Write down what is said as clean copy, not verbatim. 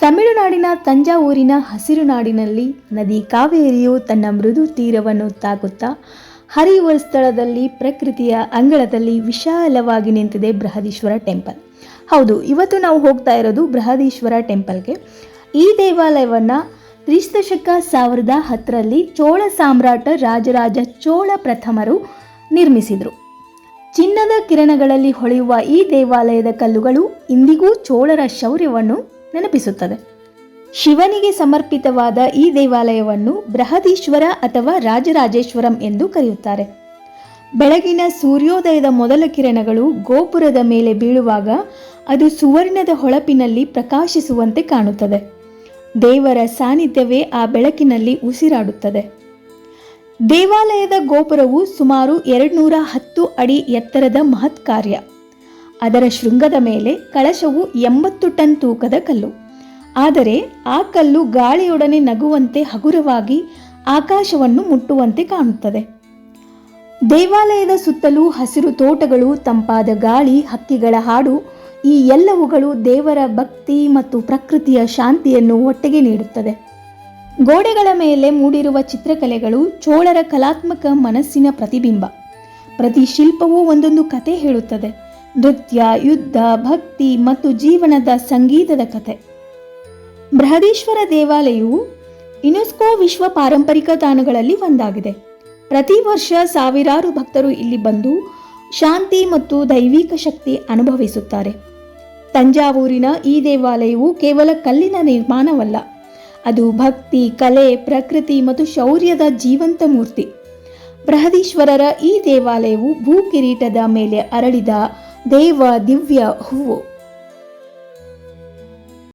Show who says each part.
Speaker 1: ತಮಿಳುನಾಡಿನ ತಂಜಾವೂರಿನ ಹಸಿರು ನಾಡಿನಲ್ಲಿ ನದಿ ಕಾವೇರಿಯು ತನ್ನ ಮೃದು ತೀರವನ್ನು ತಾಕುತ್ತಾ ಹರಿಯುವ ಸ್ಥಳದಲ್ಲಿ ಪ್ರಕೃತಿಯ ಅಂಗಳದಲ್ಲಿ ವಿಶಾಲವಾಗಿ ನಿಂತಿದೆ ಬೃಹದೀಶ್ವರ ಟೆಂಪಲ್. ಹೌದು, ಇವತ್ತು ನಾವು ಹೋಗ್ತಾ ಇರೋದು ಬೃಹದೀಶ್ವರ ಟೆಂಪಲ್ಗೆ. ಈ ದೇವಾಲಯವನ್ನು ಕ್ರಿಸ್ತಶಕ 1010ರಲ್ಲಿ ಚೋಳ ಸಾಮ್ರಾಟ ರಾಜರಾಜ ಚೋಳ ಪ್ರಥಮರು ನಿರ್ಮಿಸಿದರು. ಚಿನ್ನದ ಕಿರಣಗಳಲ್ಲಿ ಹೊಳೆಯುವ ಈ ದೇವಾಲಯದ ಕಲ್ಲುಗಳು ಇಂದಿಗೂ ಚೋಳರ ಶೌರ್ಯವನ್ನು ನೆನಪಿಸುತ್ತದೆ. ಶಿವನಿಗೆ ಸಮರ್ಪಿತವಾದ ಈ ದೇವಾಲಯವನ್ನು ಬೃಹದೀಶ್ವರ ಅಥವಾ ರಾಜರಾಜೇಶ್ವರಂ ಎಂದು ಕರೆಯುತ್ತಾರೆ. ಬೆಳಗಿನ ಸೂರ್ಯೋದಯದ ಮೊದಲ ಕಿರಣಗಳು ಗೋಪುರದ ಮೇಲೆ ಬೀಳುವಾಗ ಅದು ಸುವರ್ಣದ ಹೊಳಪಿನಲ್ಲಿ ಪ್ರಕಾಶಿಸುವಂತೆ ಕಾಣುತ್ತದೆ. ದೇವರ ಸಾನ್ನಿಧ್ಯವೇ ಆ ಬೆಳಕಿನಲ್ಲಿ ಉಸಿರಾಡುತ್ತದೆ. ದೇವಾಲಯದ ಗೋಪುರವು ಸುಮಾರು 210 ಅಡಿ ಎತ್ತರದ ಮಹತ್ ಕಾರ್ಯ. ಅದರ ಶೃಂಗದ ಮೇಲೆ ಕಳಶವು 80 ಟನ್ ತೂಕದ ಕಲ್ಲು. ಆದರೆ ಆ ಕಲ್ಲು ಗಾಳಿಯೊಡನೆ ನಗುವಂತೆ ಹಗುರವಾಗಿ ಆಕಾಶವನ್ನು ಮುಟ್ಟುವಂತೆ ಕಾಣುತ್ತದೆ. ದೇವಾಲಯದ ಸುತ್ತಲೂ ಹಸಿರು ತೋಟಗಳು, ತಂಪಾದ ಗಾಳಿ, ಹಕ್ಕಿಗಳ ಹಾಡು, ಈ ಎಲ್ಲವುಗಳು ದೇವರ ಭಕ್ತಿ ಮತ್ತು ಪ್ರಕೃತಿಯ ಶಾಂತಿಯನ್ನು ಒಟ್ಟಿಗೆ ನೀಡುತ್ತದೆ. ಗೋಡೆಗಳ ಮೇಲೆ ಮೂಡಿರುವ ಚಿತ್ರಕಲೆಗಳು ಚೋಳರ ಕಲಾತ್ಮಕ ಮನಸ್ಸಿನ ಪ್ರತಿಬಿಂಬ. ಪ್ರತಿ ಶಿಲ್ಪವೂ ಒಂದೊಂದು ಕತೆ ಹೇಳುತ್ತದೆ. ನೃತ್ಯ, ಯುದ್ಧ, ಭಕ್ತಿ ಮತ್ತು ಜೀವನದ ಸಂಗೀತದ ಕತೆ. ಬೃಹದೀಶ್ವರ ದೇವಾಲಯವು ಯುನೆಸ್ಕೋ ವಿಶ್ವ ಪಾರಂಪರಿಕ ತಾಣಗಳಲ್ಲಿ ಒಂದಾಗಿದೆ. ಪ್ರತಿ ವರ್ಷ ಸಾವಿರಾರು ಭಕ್ತರು ಇಲ್ಲಿ ಬಂದು ಶಾಂತಿ ಮತ್ತು ದೈವಿಕ ಶಕ್ತಿ ಅನುಭವಿಸುತ್ತಾರೆ. ತಂಜಾವೂರಿನ ಈ ದೇವಾಲಯವು ಕೇವಲ ಕಲ್ಲಿನ ನಿರ್ಮಾಣವಲ್ಲ, ಅದು ಭಕ್ತಿ, ಕಲೆ, ಪ್ರಕೃತಿ ಮತ್ತು ಶೌರ್ಯದ ಜೀವಂತ ಮೂರ್ತಿ. ಬೃಹದೀಶ್ವರರ ಈ ದೇವಾಲಯವು ಭೂಕಿರೀಟದ ಮೇಲೆ ಅರಳಿದ ದೇವ ದಿವ್ಯ ಹೂವು.